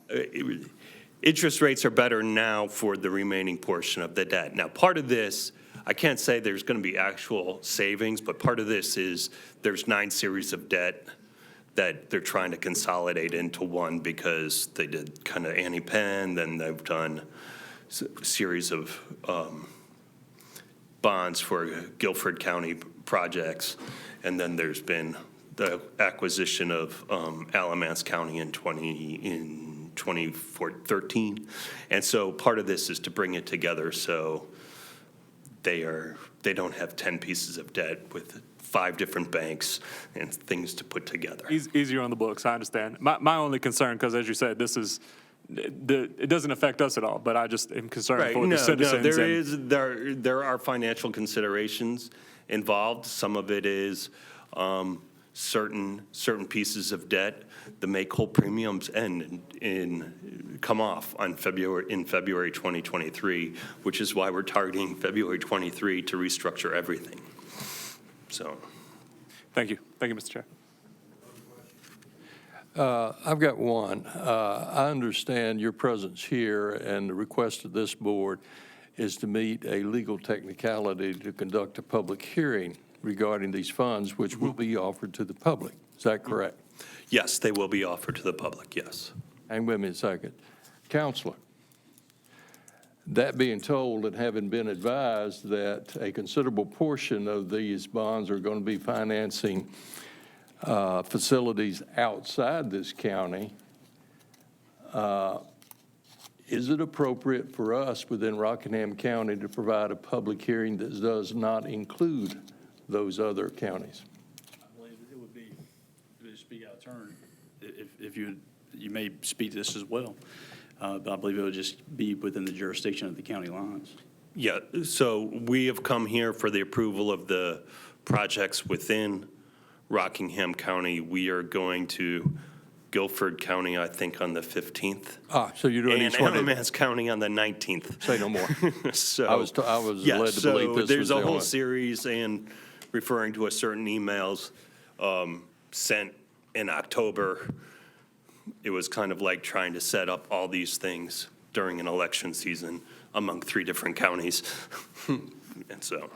Speaker 14: Interest rates are better now for the remaining portion of the debt. Now, part of this, I can't say there's going to be actual savings, but part of this is there's 9 series of debt that they're trying to consolidate into one because they did kind of Annie Penn, then they've done a series of bonds for Guilford County projects, and then there's been the acquisition of Alamance County in 2013. And so part of this is to bring it together so they don't have 10 pieces of debt with 5 different banks and things to put together.
Speaker 4: Easier on the books, I understand. My only concern, because as you said, it doesn't affect us at all, but I just am concerned for the citizens.
Speaker 14: There are financial considerations involved. Some of it is certain pieces of debt, the make-whole premiums come off in February 2023, which is why we're targeting February 23 to restructure everything. So,
Speaker 4: Thank you, Mr. Chair.
Speaker 8: I've got one. I understand your presence here, and the request of this board is to meet a legal technicality to conduct a public hearing regarding these funds, which will be offered to the public. Is that correct?
Speaker 14: yes, they will be offered to the public, yes.
Speaker 8: Hang with me a second. Counselor, That being told and having been advised that a considerable portion of these bonds are going to be financing facilities outside this county, is it appropriate for us within Rockingham County to provide a public hearing that does not include those other counties?
Speaker 15: I believe it would be, to speak out of turn, if you may speak to this as well, but I believe it would just be within the jurisdiction of the county lines.
Speaker 14: Yeah, so we have come here for the approval of the projects within Rockingham County. We are going to Guilford County, I think, on the 15th.
Speaker 8: So you're doing
Speaker 14: And
Speaker 8: each one?
Speaker 14: Alamance County on the 19th.
Speaker 8: Say no more.
Speaker 14: So
Speaker 8: I was
Speaker 14: yeah,
Speaker 8: led to believe this
Speaker 14: there's
Speaker 8: was
Speaker 14: a
Speaker 8: the
Speaker 14: whole
Speaker 8: only.
Speaker 14: series, and referring to a certain emails sent in October. It was kind of like trying to set up all these things during an election season among 3 different counties. And so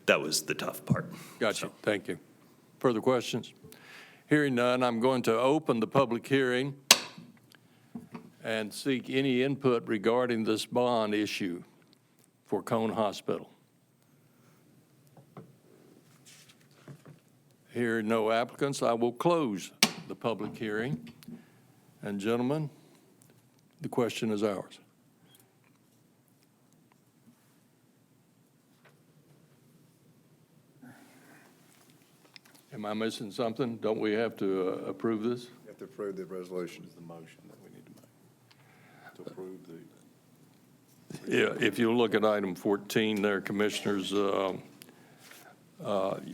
Speaker 14: that was the tough part.
Speaker 8: Gotcha. Thank you. Further questions? Hearing none, I'm going to open the public hearing and seek any input regarding this bond issue for Cone Hospital. Hearing no applicants, I will close the public hearing. And gentlemen, the question is ours. Am I missing something? Don't we have to approve this?
Speaker 10: You have to approve the resolution.
Speaker 9: The motion that we need to make to approve the.
Speaker 8: Yeah, if you look at item 14 there, Commissioners,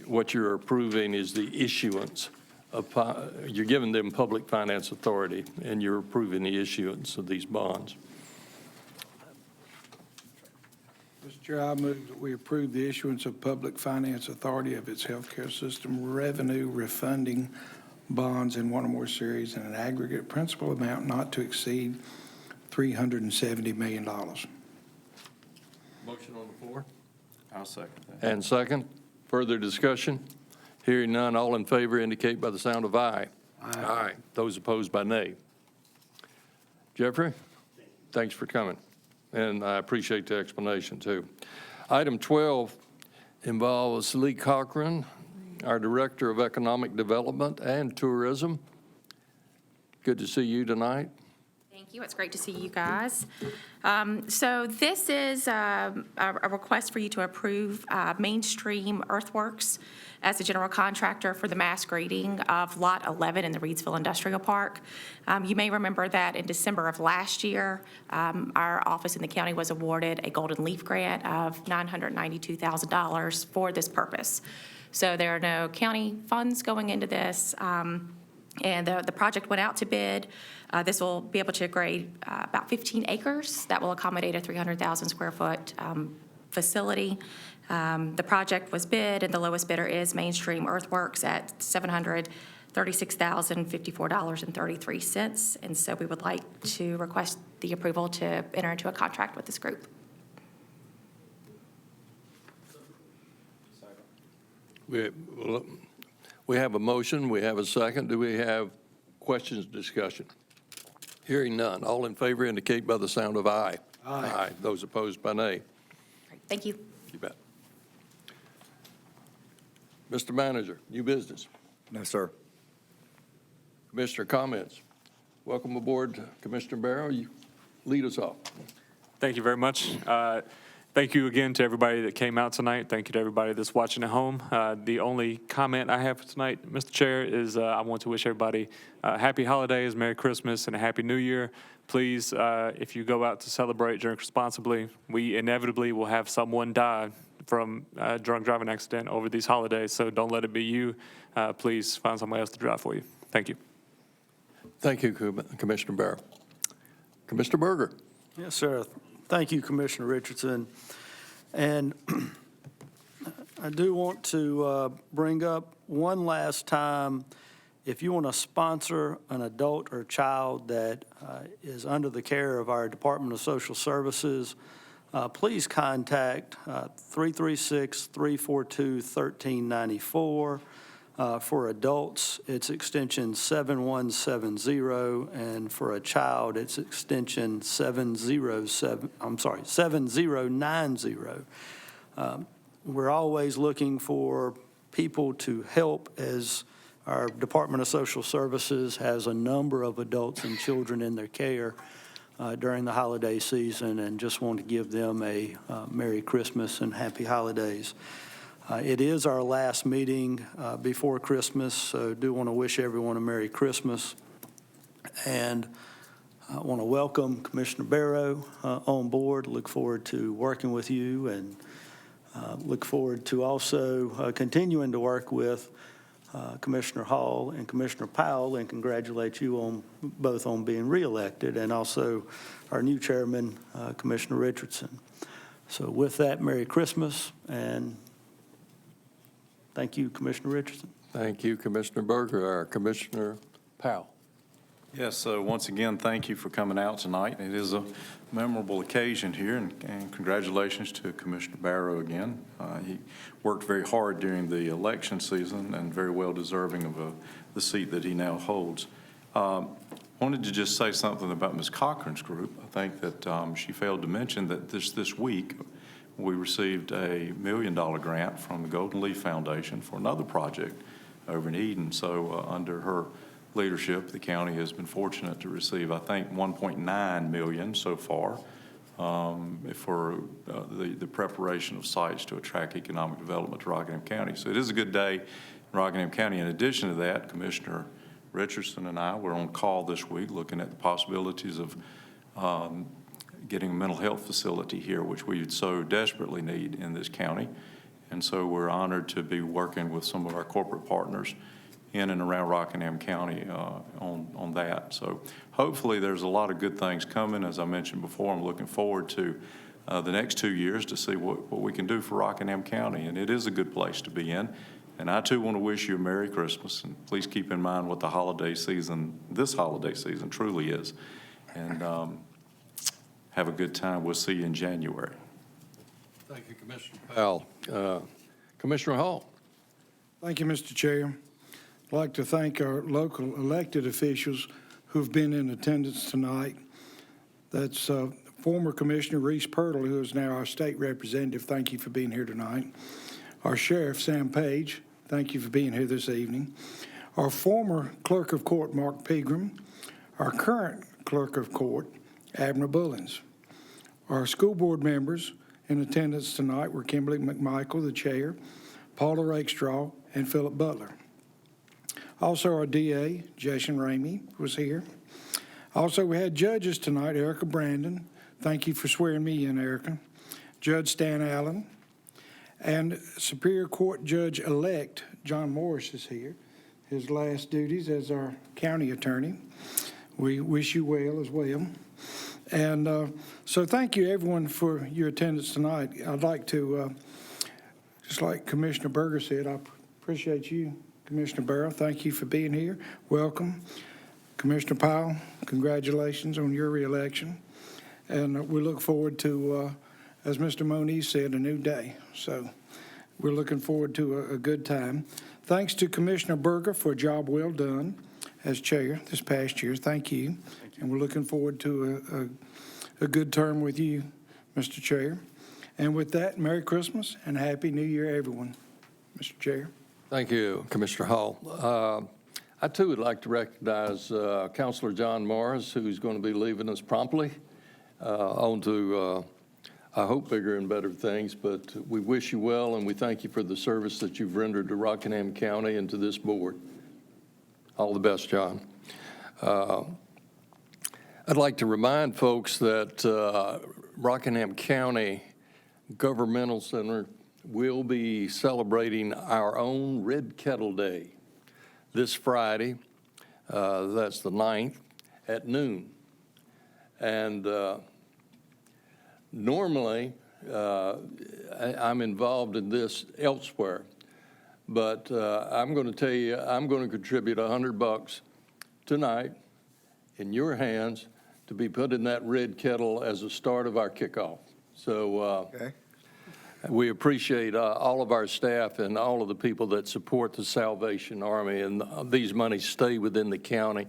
Speaker 8: what you're approving is the issuance of, you're giving them public finance authority, and you're approving the issuance of these bonds.
Speaker 5: Mr. Chair, I move that we approve the issuance of public finance authority of its healthcare system revenue refunding bonds in one or more series in an aggregate principal amount not to exceed $370 million.
Speaker 8: Motion on the floor?
Speaker 9: I'll second that.
Speaker 8: And second, further discussion? Hearing none, all in favor indicate by the sound of aye. Aye. Those opposed by nay. Jeffrey, thanks for coming, and I appreciate the explanation, too. Item 12 involves Lee Cochran, our Director of Economic Development and Tourism. Good to see you tonight.
Speaker 16: Thank you. It's great to see you guys. So this is a request for you to approve Mainstream Earthworks as the general contractor for the mass grading of Lot 11 in the Reedsville Industrial Park. You may remember that in December of last year, our office in the county was awarded a Golden Leaf grant of $992,000 for this purpose. So there are no county funds going into this. And the project went out to bid. This will be able to grade about 15 acres. That will accommodate a 300,000 square foot facility. The project was bid, and the lowest bidder is Mainstream Earthworks at $736,054.33. And so we would like to request the approval to enter into a contract with this group.
Speaker 8: We have a motion, we have a second. Do we have questions, discussion? Hearing none. All in favor indicate by the sound of aye. Aye. Those opposed by nay.
Speaker 16: Thank you.
Speaker 8: You bet. Mr. Manager, new business.
Speaker 10: No, sir.
Speaker 8: Commissioner comments. Welcome aboard, Commissioner Barrow. You lead us off.
Speaker 4: Thank you very much. Thank you again to everybody that came out tonight. Thank you to everybody that's watching at home. The only comment I have for tonight, Mr. Chair, is I want to wish everybody happy holidays, Merry Christmas, and a Happy New Year. Please, if you go out to celebrate, drink responsibly. We inevitably will have someone die from a drunk driving accident over these holidays, so don't let it be you. Please find somebody else to drive for you. Thank you.
Speaker 8: Thank you, Commissioner Barrow. Commissioner Berger.
Speaker 1: Yes, sir. Thank you, Commissioner Richardson. And I do want to bring up one last time, if you want to sponsor an adult or child that is under the care of our Department of Social Services, please contact 336-342-1394. For adults, it's extension 7170, and for a child, it's extension 7090. We're always looking for people to help, as our Department of Social Services has a number of adults and children in their care during the holiday season, and just want to give them a Merry Christmas and Happy Holidays. It is our last meeting before Christmas, so do want to wish everyone a Merry Christmas. And I want to welcome Commissioner Barrow on board. Look forward to working with you, and look forward to also continuing to work with Commissioner Hall and Commissioner Powell, and congratulate you on both on being reelected, and also our new chairman, Commissioner Richardson. So with that, Merry Christmas, and thank you, Commissioner Richardson.
Speaker 8: Thank you, Commissioner Berger. Commissioner Powell.
Speaker 9: Yes, so once again, thank you for coming out tonight. It is a memorable occasion here, and congratulations to Commissioner Barrow again. He worked very hard during the election season and very well deserving of the seat that he now holds. Wanted to just say something about Ms. Cochran's group. I think that she failed to mention that this week we received a $1 million grant from the Golden Leaf Foundation for another project over in Eden. So under her leadership, the county has been fortunate to receive, I think, $1.9 million so far for the preparation of sites to attract economic development to Rockingham County. So it is a good day in Rockingham County. In addition to that, Commissioner Richardson and I were on call this week looking at the possibilities of getting a mental health facility here, which we so desperately need in this county. And so we're honored to be working with some of our corporate partners in and around Rockingham County on that. So hopefully there's a lot of good things coming. As I mentioned before, I'm looking forward to the next 2 years to see what we can do for Rockingham County. And it is a good place to be in. And I too want to wish you a Merry Christmas. And please keep in mind what the holiday season, this holiday season truly is. And have a good time. We'll see you in January.
Speaker 8: Thank you, Commissioner Powell. Commissioner Hall.
Speaker 5: Thank you, Mr. Chair. I'd like to thank our local elected officials who've been in attendance tonight. That's former Commissioner Reese Pirtle, who is now our state representative. Thank you for being here tonight. Our Sheriff, Sam Page, thank you for being here this evening. Our former Clerk of Court, Mark Pegram. Our current Clerk of Court, Abner Bullins. Our school board members in attendance tonight were Kimberly McMichael, the chair, Paula Rakestraw, and Philip Butler. Also, our DA, Jason Ramey, was here. Also, we had judges tonight, Erica Brandon. Thank you for swearing me in, Erica. Judge Stan Allen. And Superior Court Judge-elect John Morris is here. His last duties as our county attorney. We wish you well as well. And so thank you, everyone, for your attendance tonight. I'd like to, just like Commissioner Berger said, I appreciate you, Commissioner Barrow. Thank you for being here. Welcome. Commissioner Powell, congratulations on your reelection. And we look forward to, as Mr. Moniz said, a new day. So we're looking forward to a good time. Thanks to Commissioner Berger for a job well done as chair this past year. Thank you. And we're looking forward to a good term with you, Mr. Chair. And with that, Merry Christmas and Happy New Year, everyone. Mr. Chair.
Speaker 8: Thank you, Commissioner Hall. I, too, would like to recognize Councilor John Morris, who's going to be leaving us promptly on to, I hope, bigger and better things. But we wish you well, and we thank you for the service that you've rendered to Rockingham County and to this board. All the best, John. I'd like to remind folks that Rockingham County Governmental Center will be celebrating our own Red Kettle Day this Friday. That's the 9th at noon. And normally, I'm involved in this elsewhere, but I'm going to tell you, I'm going to contribute $100 tonight in your hands to be put in that red kettle as a start of our kickoff. So,
Speaker 10: Okay.
Speaker 8: We appreciate all of our staff and all of the people that support the Salvation Army, and these monies stay within the county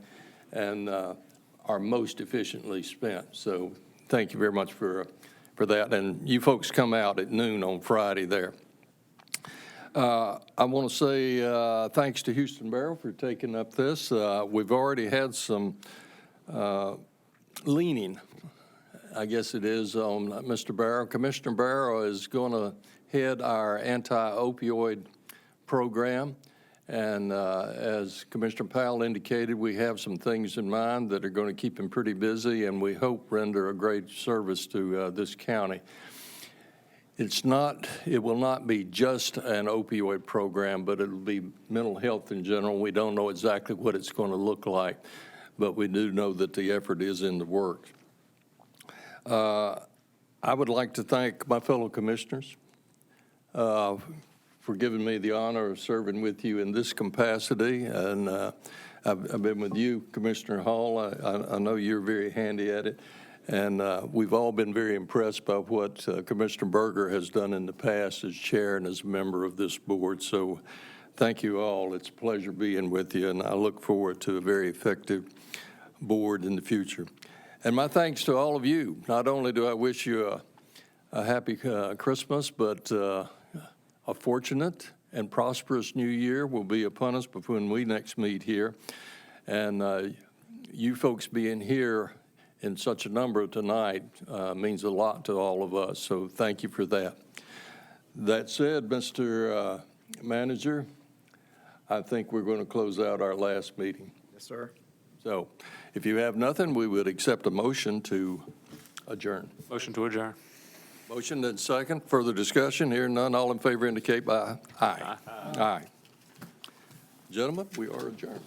Speaker 8: and are most efficiently spent. So thank you very much for that. And you folks come out at noon on Friday there. I want to say thanks to Houston Barrow for taking up this. We've already had some leaning, I guess it is, on Mr. Barrow. Commissioner Barrow is going to head our anti-opioid program. And as Commissioner Powell indicated, we have some things in mind that are going to keep him pretty busy and we hope render a great service to this county. It will not be just an opioid program, but it'll be mental health in general. We don't know exactly what it's going to look like, but we do know that the effort is in the works. I would like to thank my fellow commissioners for giving me the honor of serving with you in this capacity. And I've been with you, Commissioner Hall. I know you're very handy at it. And we've all been very impressed by what Commissioner Berger has done in the past as chair and as a member of this board. So thank you all. It's a pleasure being with you, and I look forward to a very effective board in the future. And my thanks to all of you. Not only do I wish you a happy Christmas, but a fortunate and prosperous new year will be upon us when we next meet here. And you folks being here in such a number tonight means a lot to all of us, so thank you for that. That said, Mr. Manager, I think we're going to close out our last meeting.
Speaker 10: Yes, sir.
Speaker 8: So if you have nothing, we would accept a motion to adjourn.
Speaker 4: Motion to adjourn.
Speaker 8: Motion and second. Further discussion? Here none. All in favor indicate by aye. Aye. Gentlemen, we are adjourned.